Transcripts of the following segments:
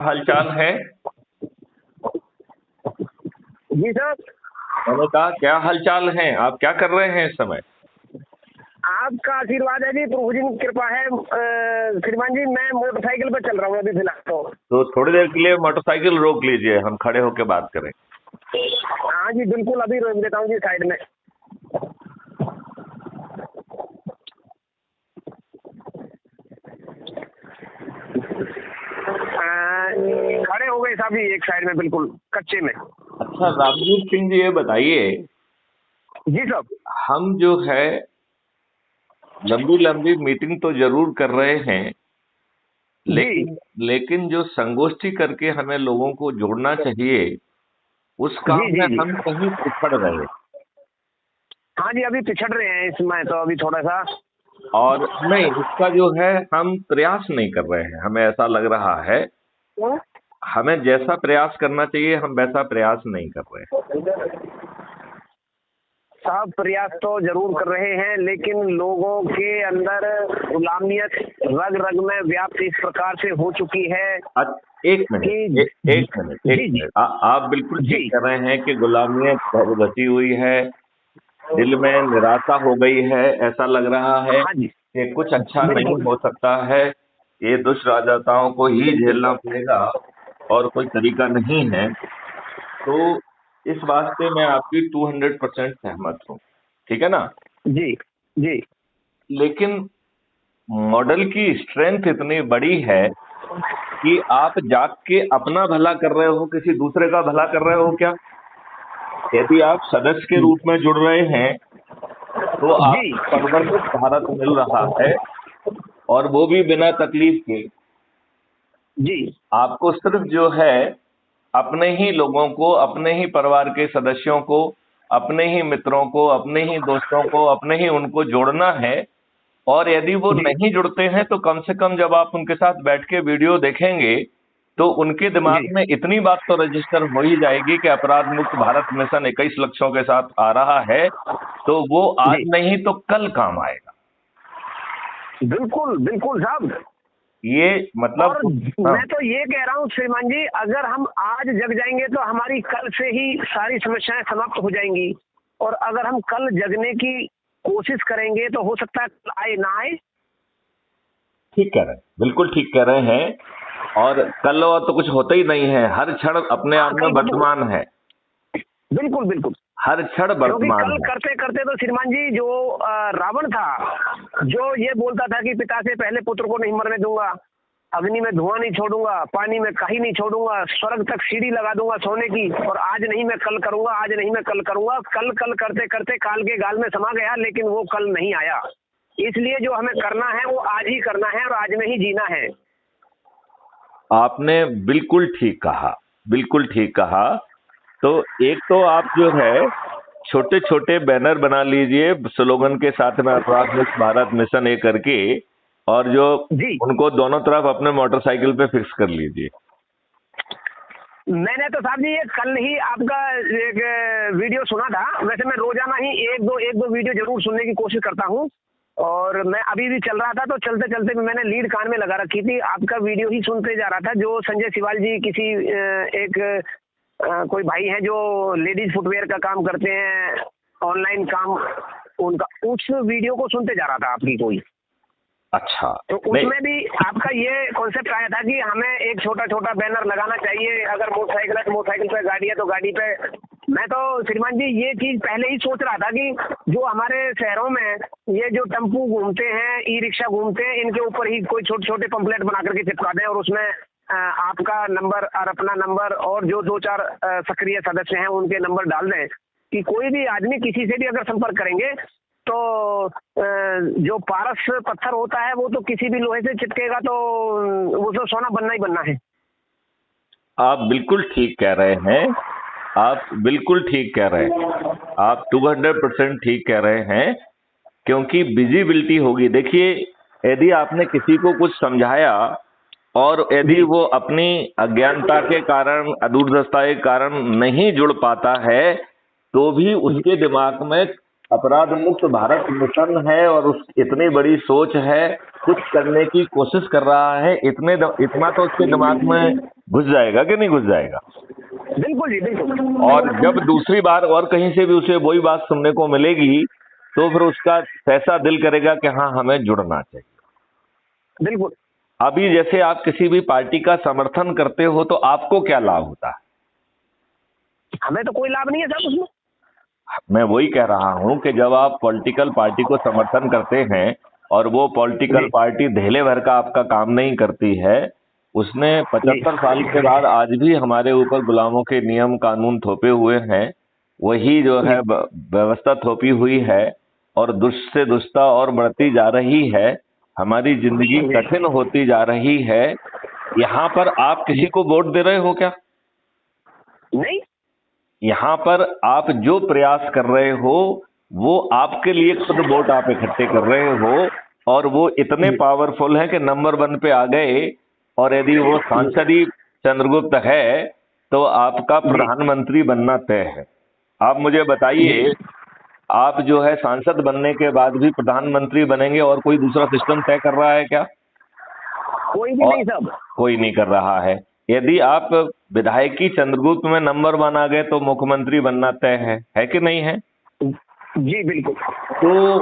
हालचाल है। जी सर। मैंने कहा क्या हालचाल है, आप क्या कर रहे हैं इस समय? आपका आशीर्वाद है जी, प्रभु जी की कृपा है। श्रीमान जी, मैं मोटरसाइकिल पर चल रहा हूँ अभी फिलहाल तो थोड़ी देर के लिए मोटरसाइकिल रोक लीजिए, हम खड़े होकर बात करें। हाँ जी बिल्कुल, अभी रोक देता हूँ जी साइड में। खड़े हो गए साहब जी, एक साइड में बिल्कुल कच्चे में। अच्छा रामजीत सिंह जी, ये बताइए जी साहब। हम जो है लंबी लंबी मीटिंग तो जरूर कर रहे हैं, लेकिन जो संगोष्ठी करके हमें लोगों को जोड़ना चाहिए उस काम में हम कहीं पिछड़ रहे हैं। हाँ जी, अभी पिछड़ रहे हैं इसमें तो अभी थोड़ा सा। और नहीं, इसका जो है हम प्रयास नहीं कर रहे हैं, हमें ऐसा लग रहा है हमें जैसा प्रयास करना चाहिए हम वैसा प्रयास नहीं कर रहे हैं। साहब प्रयास तो जरूर कर रहे हैं, लेकिन लोगों के अंदर गुलामियत रग रग में व्याप्त इस प्रकार से हो चुकी है। एक मिनट, आप बिल्कुल ठीक कह रहे हैं कि गुलामियत घसी हुई है, दिल में निराशा हो गई है, ऐसा लग रहा है कि कुछ अच्छा नहीं हो सकता है, ये दुष्ट राजनेताओं को ही झेलना पड़ेगा और कोई तरीका नहीं है। तो इस वास्ते मैं आपकी 200% सहमत हूँ, ठीक है ना? जी जी। लेकिन मॉडल की स्ट्रेंथ इतनी बड़ी है कि आप जाग के अपना भला कर रहे हो, किसी दूसरे का भला कर रहे हो क्या? यदि आप सदस्य के रूप में जुड़ रहे हैं तो आप परवर्तित भारत मिल रहा है, और वो भी बिना तकलीफ के। जी। आपको सिर्फ जो है अपने ही लोगों को, अपने ही परिवार के सदस्यों को, अपने ही मित्रों को, अपने ही दोस्तों को, अपने ही उनको जोड़ना है। और यदि वो नहीं जुड़ते हैं तो कम से कम जब आप उनके साथ बैठ के वीडियो देखेंगे तो उनके दिमाग में इतनी बात तो रजिस्टर हो ही जाएगी कि अपराध मुक्त भारत मिशन 21 लक्ष्यों के साथ आ रहा है, तो वो आज नहीं तो कल काम आएगा। बिल्कुल बिल्कुल साहब, ये मतलब और मैं तो ये कह रहा हूँ श्रीमान जी, अगर हम आज जग जाएंगे तो हमारी कल से ही सारी समस्याएं समाप्त हो जाएंगी, और अगर हम कल जगने की कोशिश करेंगे तो हो सकता है कल आए ना आए। ठीक कह रहे हैं, बिल्कुल ठीक कह रहे हैं। और कल और तो कुछ होता ही नहीं है, हर क्षण अपने आप में वर्तमान है। बिल्कुल बिल्कुल, हर क्षण वर्तमान कल करते करते तो श्रीमान जी जो रावण था, जो ये बोलता था कि पिता से पहले पुत्र को नहीं मरने दूंगा, अग्नि में धुआं नहीं छोड़ूंगा, पानी में कहीं नहीं छोड़ूंगा, स्वर्ग तक सीढ़ी लगा दूंगा सोने की, और आज नहीं मैं कल करूंगा, आज नहीं मैं कल करूंगा, कल कल करते करते काल के गाल में समा गया, लेकिन वो कल नहीं आया। इसलिए जो हमें करना है वो आज ही करना है और आज में ही जीना है। आपने बिल्कुल ठीक कहा, बिल्कुल ठीक कहा। तो एक तो आप जो है छोटे छोटे बैनर बना लीजिए स्लोगन के साथ में, अपराध मुक्त भारत मिशन ये करके, और जो उनको दोनों तरफ अपने मोटरसाइकिल पे फिक्स कर लीजिए। मैंने तो साहब जी ये कल ही आपका एक वीडियो सुना था। वैसे मैं रोजाना ही एक दो वीडियो जरूर सुनने की कोशिश करता हूँ, और मैं अभी भी चल रहा था तो चलते चलते भी मैंने लीड कान में लगा रखी थी, आपका वीडियो ही सुनते जा रहा था। जो संजय सिवाल जी किसी एक कोई भाई है जो लेडीज फुटवेयर का काम करते हैं, ऑनलाइन काम उनका, उस वीडियो को सुनते जा रहा था आपकी कोई। अच्छा, तो उसमें भी आपका ये कॉन्सेप्ट आया था कि हमें एक छोटा छोटा बैनर लगाना चाहिए, अगर मोटरसाइकिल है तो मोटरसाइकिल पे, गाड़ी है तो गाड़ी पे। मैं तो श्रीमान जी ये चीज पहले ही सोच रहा था कि जो हमारे शहरों में ये जो टेम्पू घूमते हैं, ई रिक्शा घूमते हैं, इनके ऊपर ही कोई छोटे छोटे पंपलेट बना करके चिपका दें, और उसमें आपका नंबर और अपना नंबर और जो 2-4 सक्रिय सदस्य हैं उनके नंबर डाल दें, कि कोई भी आदमी किसी से भी अगर संपर्क करेंगे तो जो पारस पत्थर होता है वो तो किसी भी लोहे से चिपकेगा, तो वो तो सोना बनना ही बनना है। आप बिल्कुल ठीक कह रहे हैं, आप बिल्कुल ठीक कह रहे हैं, आप 200% ठीक कह रहे हैं, क्योंकि विजिबिलिटी होगी। देखिए, यदि आपने किसी को कुछ समझाया और यदि वो अपनी अज्ञानता के कारण, अदूरदर्शिता के कारण नहीं जुड़ पाता है, तो भी उसके दिमाग में अपराध मुक्त भारत मिशन है और उस इतनी बड़ी सोच है कुछ करने की कोशिश कर रहा है, इतना तो उसके दिमाग में घुस जाएगा कि नहीं घुस जाएगा। बिल्कुल जी, बिल्कुल। और जब दूसरी बार और कहीं से भी उसे वही बात सुनने को मिलेगी तो फिर उसका सहसा दिल करेगा कि हाँ, हमें जुड़ना चाहिए। बिल्कुल। अभी जैसे आप किसी भी पार्टी का समर्थन करते हो तो आपको क्या लाभ होता है? हमें तो कोई लाभ नहीं है साहब उसमें। मैं वही कह रहा हूं कि जब आप पॉलिटिकल पार्टी को समर्थन करते हैं और वो पॉलिटिकल जी पार्टी धेले भर का आपका काम नहीं करती है, उसने जी 75 साल के बाद आज भी हमारे ऊपर गुलामों के नियम कानून थोपे हुए हैं, वही जो है व्यवस्था थोपी हुई है और दुष्ट से दुष्टता और बढ़ती जा रही है, हमारी जिंदगी जी। कठिन होती जा रही है। यहाँ पर आप किसी को वोट दे रहे हो क्या? नहीं। यहाँ पर आप जो प्रयास कर रहे हो वो आपके लिए खुद वोट आप इकट्ठे कर रहे हो और वो इतने पावरफुल हैं कि नंबर 1 पे आ गए। और यदि वो सांसद ही चंद्रगुप्त है तो आपका प्रधानमंत्री बनना तय है। आप मुझे बताइए, आप जो है सांसद बनने के बाद भी प्रधानमंत्री बनेंगे और कोई दूसरा सिस्टम तय कर रहा है क्या? कोई भी और नहीं साहब। कोई नहीं कर रहा है। यदि आप विधायकी चंद्रगुप्त में नंबर 1 आ गए तो मुख्यमंत्री बनना तय है कि नहीं है? जी बिल्कुल। तो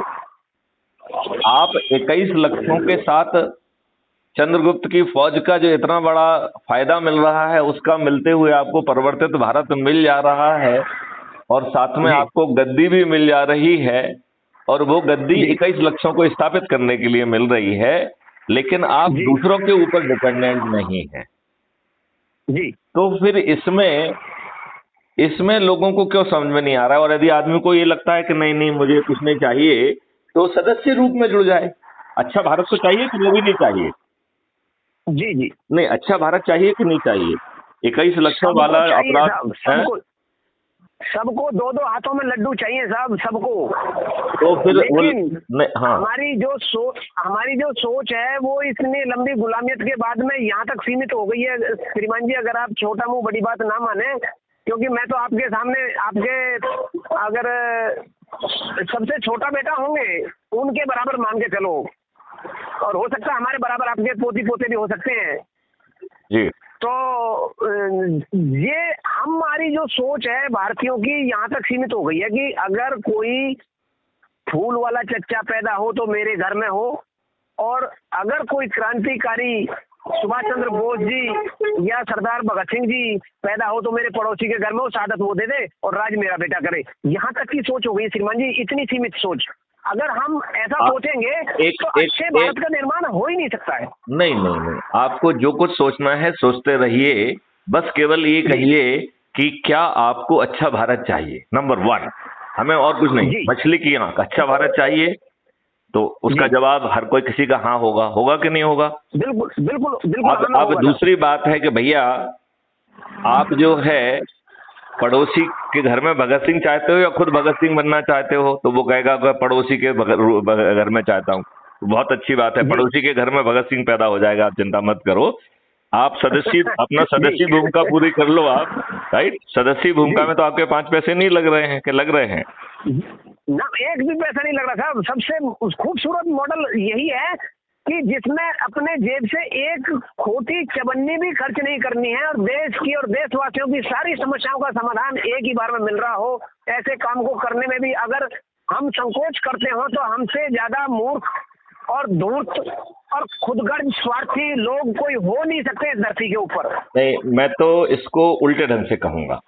आप 21 लक्षों के साथ चंद्रगुप्त की फौज का जो इतना बड़ा फायदा मिल रहा है उसका मिलते हुए आपको परिवर्तित भारत मिल जा रहा है और साथ में जी आपको गद्दी भी मिल जा रही है और वो गद्दी जी 21 लक्षों को स्थापित करने के लिए मिल रही है, लेकिन आप जी दूसरों के ऊपर डिपेंडेंट नहीं है। जी। तो फिर इसमें इसमें लोगों को क्यों समझ में नहीं आ रहा है? और यदि आदमी को ये लगता है कि नहीं नहीं मुझे कुछ नहीं चाहिए तो सदस्य रूप में जुड़ जाए। अच्छा भारत तो चाहिए कि वो भी नहीं चाहिए? जी जी। नहीं, अच्छा भारत चाहिए कि नहीं चाहिए? 21 लक्षों सबको वाला चाहिए अपराध साहब, है सबको। सबको दो दो हाथों में लड्डू चाहिए साहब, सबको। तो फिर वो लेकिन नहीं, हाँ हमारी जो सोच है वो इतनी लंबी गुलामियत के बाद में यहाँ तक सीमित हो गई है श्रीमान जी। अगर आप छोटा मुंह बड़ी बात ना माने, क्योंकि मैं तो आपके सामने आपके अगर सबसे छोटा बेटा होंगे उनके बराबर मान के चलो, और हो सकता है हमारे बराबर आपके पोती पोते भी हो सकते हैं। जी तो ये हमारी जो सोच है भारतीयों की यहाँ तक सीमित हो गई है कि अगर कोई फूल वाला चच्चा पैदा हो तो मेरे घर में हो, और अगर कोई क्रांतिकारी सुभाष चंद्र बोस जी या सरदार भगत सिंह जी पैदा हो तो मेरे पड़ोसी के घर में वो शहादत वो दे दे और राज मेरा बेटा करे। यहाँ तक की सोच हो गई श्रीमान जी, इतनी सीमित सोच। अगर हम ऐसा सोचेंगे तो अच्छे भारत का निर्माण हो ही नहीं सकता है। नहीं नहीं नहीं, आपको जो कुछ सोचना है सोचते रहिए, बस केवल ये कहिए कि क्या आपको अच्छा भारत चाहिए, नंबर 1। हमें और कुछ नहीं, मछली की आंख, अच्छा भारत चाहिए तो उसका जवाब हर कोई किसी का हाँ होगा कि नहीं होगा? बिल्कुल बिल्कुल बिल्कुल। अब दूसरी बात है कि भैया आप जो है पड़ोसी के घर में भगत सिंह चाहते हो या खुद भगत सिंह बनना चाहते हो? तो वो कहेगा कि पड़ोसी के घर में चाहता हूँ। बहुत अच्छी बात है, पड़ोसी के घर में भगत सिंह पैदा हो जाएगा, आप चिंता मत करो। आप अपना सदस्य भूमिका पूरी कर लो आप, राइट? सदस्य भूमिका में तो आपके 5 पैसे नहीं लग रहे हैं कि लग रहे हैं? ना, एक भी पैसा नहीं लग रहा साहब। सबसे खूबसूरत मॉडल यही है कि जिसमें अपने जेब से एक खोटी चवन्नी भी खर्च नहीं करनी है और देश की और देशवासियों की सारी समस्याओं का समाधान एक ही बार में मिल रहा हो। ऐसे काम को करने में भी अगर हम संकोच करते हो तो हमसे ज्यादा मूर्ख और धूर्त और खुदगर्ज स्वार्थी लोग कोई हो नहीं सकते इस धरती के ऊपर। नहीं, मैं तो इसको उल्टे ढंग से कहूंगा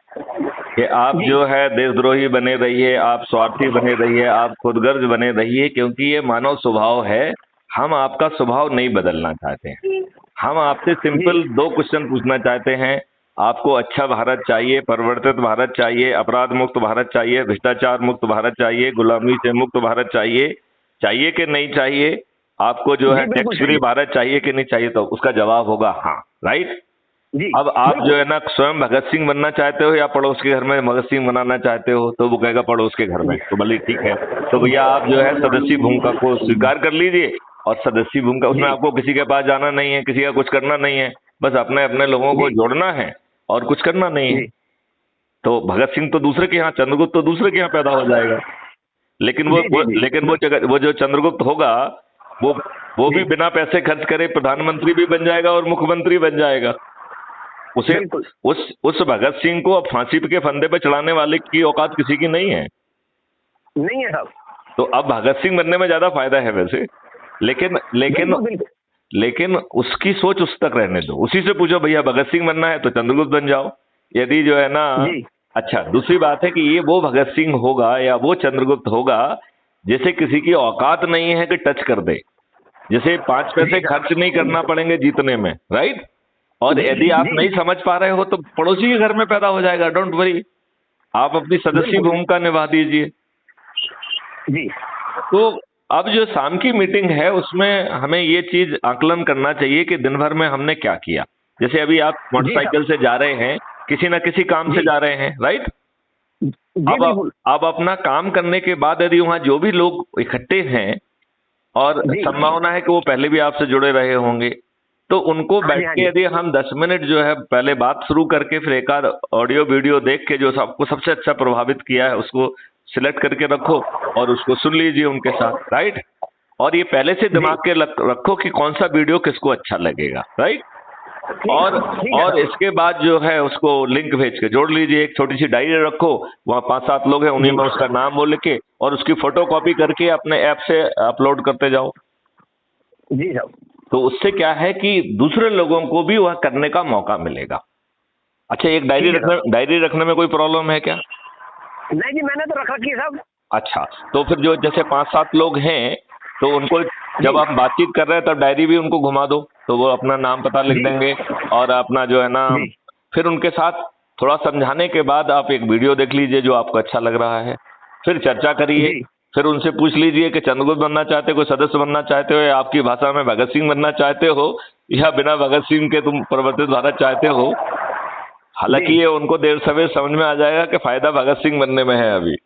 कि आप जो है देशद्रोही बने रहिए, आप स्वार्थी बने रहिए, आप खुदगर्ज बने रहिए, क्योंकि ये मानव स्वभाव है। हम आपका स्वभाव नहीं बदलना चाहते हैं। हम आपसे सिंपल 2 क्वेश्चन पूछना चाहते हैं। आपको अच्छा भारत चाहिए, परिवर्तित भारत चाहिए, अपराध मुक्त भारत चाहिए, भ्रष्टाचार मुक्त भारत चाहिए, गुलामी से मुक्त भारत चाहिए कि नहीं चाहिए? आपको जो है टैक्स फ्री भारत चाहिए कि नहीं चाहिए? तो उसका जवाब होगा हाँ, राइट? अब आप जो है ना स्वयं भगत सिंह बनना चाहते हो या पड़ोस के घर में भगत सिंह बनाना चाहते हो? तो वो कहेगा पड़ोस के घर में। तो भले ठीक है, तो भैया आप जो है सदस्य भूमिका को स्वीकार कर लीजिए। और सदस्य भूमिका, उसमें आपको किसी के पास जाना नहीं है, किसी का कुछ करना नहीं है, बस अपने अपने लोगों को जोड़ना है और कुछ करना नहीं है। तो भगत सिंह तो दूसरे के यहाँ, चंद्रगुप्त तो दूसरे के यहाँ पैदा हो जाएगा। लेकिन वो जो चंद्रगुप्त होगा वो वो भी बिना पैसे खर्च करे प्रधानमंत्री भी बन जाएगा और मुख्यमंत्री बन जाएगा। उसे उस भगत सिंह को अब फांसी के फंदे पे चढ़ाने वाले की औकात किसी की नहीं है साहब। तो अब भगत सिंह बनने में ज्यादा फायदा है वैसे, लेकिन लेकिन लेकिन उसकी सोच उस तक रहने दो। उसी से पूछो भैया भगत सिंह बनना है तो चंद्रगुप्त बन जाओ, यदि जो है ना। अच्छा, दूसरी बात है कि ये वो भगत सिंह होगा या वो चंद्रगुप्त होगा जैसे किसी की औकात नहीं है कि टच कर दे, जैसे 5 पैसे खर्च नहीं करना पड़ेंगे जीतने में, राइट। और यदि आप नहीं समझ पा रहे हो तो पड़ोसी के घर में पैदा हो जाएगा, डोंट वरी, आप अपनी सदस्य भूमिका निभा दीजिए जी। तो अब जो शाम की मीटिंग है उसमें हमें ये चीज आकलन करना चाहिए कि दिन भर में हमने क्या किया। जैसे अभी आप मोटरसाइकिल से जा रहे हैं, किसी न किसी काम से जा रहे हैं, राइट। अब अपना काम करने के बाद यदि वहां जो भी लोग इकट्ठे हैं और संभावना है कि वो पहले भी आपसे जुड़े रहे होंगे, तो उनको बैठ के यदि हम 10 मिनट जो है पहले बात शुरू करके फिर एक आध ऑडियो वीडियो देख के जो आपको सबसे अच्छा प्रभावित किया है उसको सिलेक्ट करके रखो और उसको सुन लीजिए उनके साथ, राइट। और ये पहले से दिमाग के रखो कि कौन सा वीडियो किसको अच्छा लगेगा, राइट। और इसके बाद जो है उसको लिंक भेज के जोड़ लीजिए, एक छोटी सी डायरी रखो, वहाँ 5-7 लोग हैं, उन्हीं में उसका नाम वो लिख के और उसकी फोटो कॉपी करके अपने ऐप से अपलोड करते जाओ। जी साहब। तो उससे क्या है कि दूसरे लोगों को भी वह करने का मौका मिलेगा। अच्छा, एक डायरी रखने में कोई प्रॉब्लम है क्या? नहीं जी, मैंने तो रख रखी है साहब। अच्छा, तो फिर जो जैसे 5-7 लोग हैं तो उनको जब आप बातचीत कर रहे हैं तब डायरी भी उनको घुमा दो, तो वो अपना नाम पता लिख देंगे और अपना जो है ना फिर उनके साथ थोड़ा समझाने के बाद आप एक वीडियो देख लीजिए जो आपको अच्छा लग रहा है, फिर चर्चा करिए, फिर उनसे पूछ लीजिए कि चंद्रगुप्त बनना चाहते हो, कोई सदस्य बनना चाहते हो, या आपकी भाषा में भगत सिंह बनना चाहते हो, या बिना भगत सिंह के तुम परिवर्तित भारत चाहते हो। हालांकि ये उनको देर सवेर समझ में आ जाएगा कि फायदा भगत सिंह बनने में है अभी।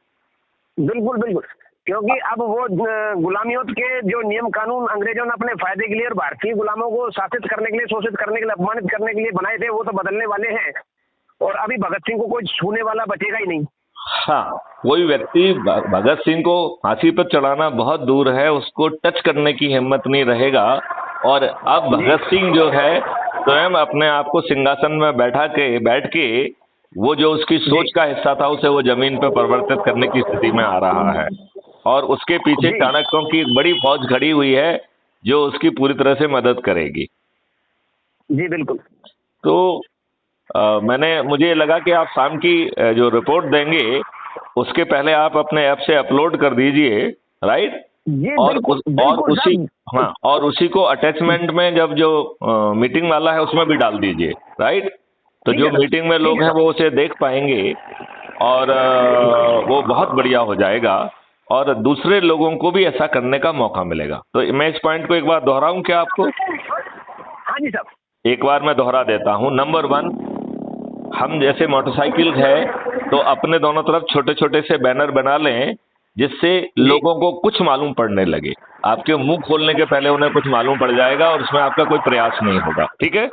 बिल्कुल बिल्कुल, क्योंकि अब वो गुलामियों के जो नियम कानून अंग्रेजों ने अपने फायदे के लिए और भारतीय गुलामों को शासित करने के लिए, शोषित करने के लिए, अपमानित करने के लिए बनाए थे, वो तो बदलने वाले हैं और अभी भगत सिंह को कोई छूने वाला बचेगा ही नहीं। हाँ, कोई व्यक्ति भगत सिंह को फांसी पर चढ़ाना बहुत दूर है, उसको टच करने की हिम्मत नहीं रहेगा। और अब भगत सिंह जो है स्वयं अपने आप को सिंहासन में बैठ के वो जो उसकी सोच का हिस्सा था उसे वो जमीन पर परिवर्तित करने की स्थिति में आ रहा है और उसके पीछे चाणक्यों की एक बड़ी फौज खड़ी हुई है जो उसकी पूरी तरह से मदद करेगी। जी बिल्कुल। तो मुझे लगा कि आप शाम की जो रिपोर्ट देंगे उसके पहले आप अपने ऐप से अपलोड कर दीजिए, राइट। और उसी को अटैचमेंट में जब जो मीटिंग वाला है उसमें भी डाल दीजिए, राइट। तो जो मीटिंग में लोग हैं वो उसे देख पाएंगे और वो बहुत बढ़िया हो जाएगा और दूसरे लोगों को भी ऐसा करने का मौका मिलेगा। तो मैं इस पॉइंट को एक बार दोहराऊं क्या आपको? हाँ जी साहब। एक बार मैं दोहरा देता हूं। नंबर 1, हम जैसे मोटरसाइकिल है तो अपने दोनों तरफ छोटे छोटे से बैनर बना लें जिससे लोगों को कुछ मालूम पड़ने लगे। आपके मुंह खोलने के पहले उन्हें कुछ मालूम पड़ जाएगा और उसमें आपका कोई प्रयास नहीं होगा, ठीक है।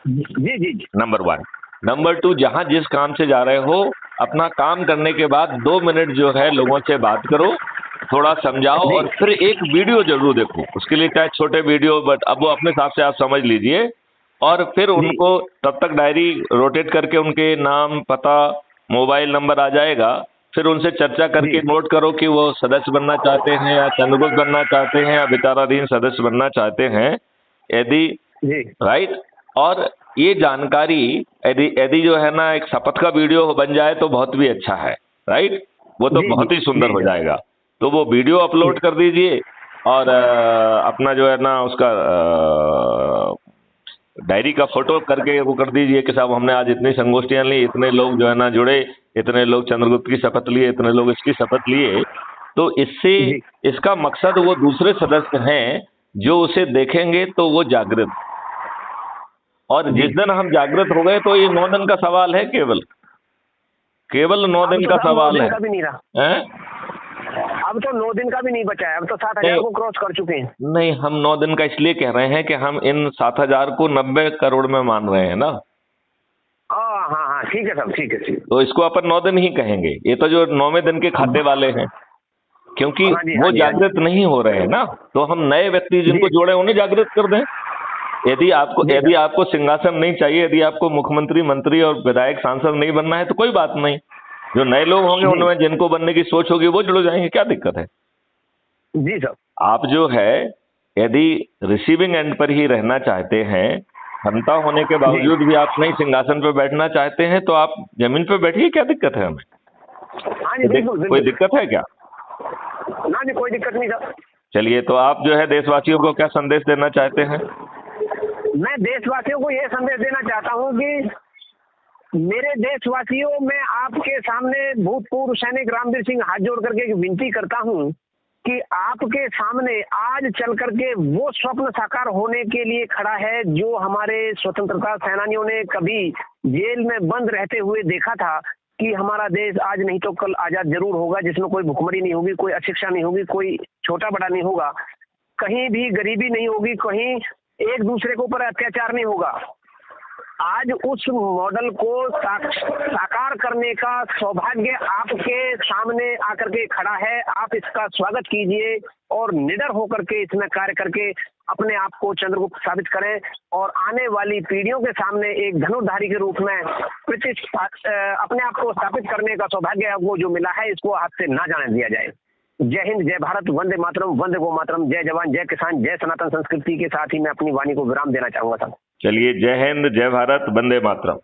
जी जी। नंबर 1। नंबर 2, जहां जिस काम से जा रहे हो अपना काम करने के बाद 2 मिनट जो है लोगों से बात करो, थोड़ा समझाओ और फिर एक वीडियो जरूर देखो। उसके लिए चाहे छोटे वीडियो, बट अब वो अपने हिसाब से आप समझ लीजिए और फिर उनको तब तक डायरी रोटेट करके उनके नाम, पता, मोबाइल नंबर आ जाएगा, फिर उनसे चर्चा करके नोट करो कि वो सदस्य बनना चाहते हैं या चंद्रगुप्त बनना चाहते हैं या विचाराधीन सदस्य बनना चाहते हैं, यदि राइट। और ये जानकारी यदि जो है ना एक शपथ का वीडियो बन जाए तो बहुत भी अच्छा है, राइट। वो तो बहुत ही सुंदर हो जाएगा। तो वो वीडियो अपलोड कर दीजिए और अपना जो है ना उसका डायरी का फोटो करके वो कर दीजिए कि साहब हमने आज इतनी संगोष्ठियां ली, इतने लोग जो है ना जुड़े, इतने लोग चंद्रगुप्त की शपथ लिए, इतने लोग इसकी शपथ लिए। तो इससे इसका मकसद वो दूसरे सदस्य हैं जो उसे देखेंगे तो वो जागृत, और जिस दिन हम जागृत हो गए तो ये 9 दिन का सवाल है, केवल 9 दिन का सवाल है। अब तो 9 दिन का भी नहीं बचा है, अब तो 7,000 को क्रॉस कर चुके हैं। नहीं, हम 9 दिन का इसलिए कह रहे हैं कि हम इन 7,000 को 90 करोड़ में मान रहे हैं ना। हाँ, ठीक है साहब, ठीक है। तो इसको अपन 9 दिन ही कहेंगे। ये तो जो 9वें दिन के खाते वाले हैं, क्योंकि हाँ जी, वो हाँ जी, हाँ जी। जागृत नहीं हो रहे हैं ना, तो हम नए व्यक्ति जिनको जी। जोड़े उन्हें जागृत कर दें। जी यदि सर। आपको सिंहासन नहीं चाहिए, यदि आपको मुख्यमंत्री, मंत्री और विधायक, सांसद नहीं बनना है, तो कोई बात नहीं, जो नए लोग होंगे जी उनमें जिनको बनने की सोच होगी वो जुड़ जाएंगे, क्या दिक्कत है। जी सर। आप जो है यदि रिसीविंग एंड पर ही रहना चाहते हैं, क्षमता होने के जी। बावजूद भी आप नहीं सिंहासन पर बैठना चाहते हैं, तो आप जमीन पर बैठिए, क्या दिक्कत है हमें। हाँ जी, बिल्कुल कोई बिल्कुल। दिक्कत है क्या। ना जी, कोई दिक्कत नहीं सर। चलिए, तो आप जो है देशवासियों को क्या संदेश देना चाहते हैं। मैं देशवासियों को ये संदेश देना चाहता हूँ कि मेरे देशवासियों, मैं आपके सामने भूतपूर्व सैनिक रामवीर सिंह हाथ जोड़ करके एक विनती करता हूँ कि आपके सामने आज चल करके वो स्वप्न साकार होने के लिए खड़ा है जो हमारे स्वतंत्रता सेनानियों ने कभी जेल में बंद रहते हुए देखा था कि हमारा देश आज नहीं तो कल आजाद जरूर होगा, जिसमें कोई भुखमरी नहीं होगी, कोई अशिक्षा नहीं होगी, कोई छोटा बड़ा नहीं होगा, कहीं भी गरीबी नहीं होगी, कहीं एक दूसरे के ऊपर अत्याचार नहीं होगा। आज उस मॉडल को साकार करने का सौभाग्य आपके सामने आकर के खड़ा है। आप इसका स्वागत कीजिए और निडर होकर के इसमें कार्य करके अपने आप को चंद्रगुप्त साबित करें और आने वाली पीढ़ियों के सामने एक धनुर्धारी के रूप में अपने आप को स्थापित करने का सौभाग्य आपको जो मिला है, इसको हाथ से ना जाने दिया जाए। जय हिंद, जय भारत, वंदे मातरम, वंदे गो मातरम, जय जवान, जय किसान, जय सनातन संस्कृति के साथ ही मैं अपनी वाणी को विराम देना चाहूंगा सर। चलिए, जय हिंद, जय भारत, वंदे मातरम।